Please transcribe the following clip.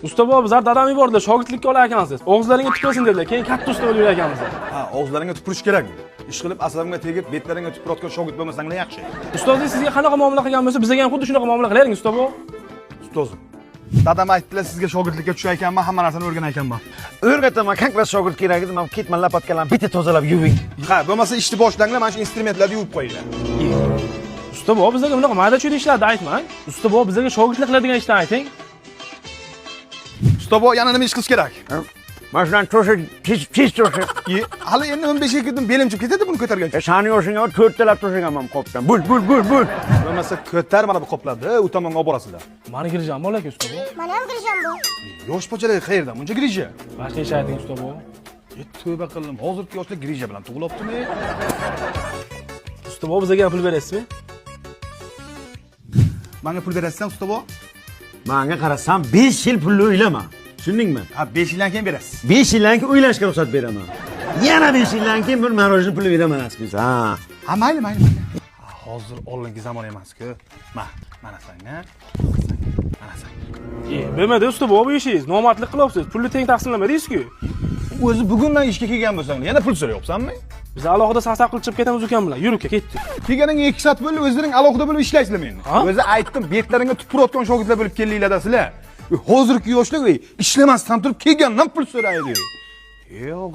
Usta bobo, bizlar dadam yubordilar, shogirdlikka olar ekansiz. Og'izlaringga tupursin dedilar. Keyin katta usta bo'lib ekanmiz. Ha, og'izlaringga tupurish kerakmi? Ish qilib asabimga tegib, betlaringga tupurayotgan shogird bo'lmasanglar yaxshi. Ustozing sizga qanaqa muomala qilgan bo'lsa, bizga ham xuddi shunaqa muomala qilavering, usta bobo. Ustozim. Dadam aytdilar, sizga shogirdlikka tushar ekanman, hamma narsani o'rganar ekanman. O'rgataman, qanday shogird kerak edi, men ketman lapatkalarni bitta tozalab yuving. Ha, bo'lmasa ishni boshlanglar, mana shu instrumentlarni yuvib qo'yinglar. Usta bobo, bizga bunaqa mayda-chuyda ishlarni aytmang. Usta bobo, bizga shogirdlik qiladigan ishni ayting. Usta bo, yana nima ish qilish kerak? Mana shundan to'shib, tez to'shib. Hali endi 15 ga kirdim, belim chiqib ketadi buni ko'targancha. Sani yoshingga 4 talab to'shaganman qopdan. Bul. Bo'lmasa ko'tar mana bu qoplarni, u tomonga olib borasizlar. Mani girjam bor aka, usta bobo. Mana ham kirisham bu. Yosh pochalar qayerda? Buncha girija. Boshqa ish ayting, usta bobo. Tövbe qildim. Hozirgi yoshlar girija bilan tug'ilibdimi? Usta bobo, bizga ham pul berasizmi? Menga pul berasizmi, usta bo? Menga qarasam 5 yil pulni o'ylama. Tushundingmi? Ha, 5 yildan keyin berasiz. 5 yildan keyin o'ylashga ruxsat beraman. Yana 5 yildan keyin bir marojni pulni beraman asbingiz. Ha. Ha, mayli. Hozir oldingi zamon emas-ku. Mana sanga. Mana sanga. Bo'lmadi usta bobo, bu ishingiz. Nomardlik qilyapsiz. Pulni teng taqsimlamadingiz-ku. O'zi bugundan ishga kelgan bo'lsang, yana pul so'rayapsanmi? Biz alohida sasaq qilib chiqib ketamiz ukan bilan. Yur uka, ketdik. Kelganing 2 soat bo'ldi, o'zlaring alohida bo'lib ishlaysizlar meni. Ha? O'zi aytdim, betlaringga tupurayotgan shogirdlar bo'lib keldinglar sizlar. Hozirgi yoshlar ishlamasdan turib kelgandan pul so'raydi. Yo'q.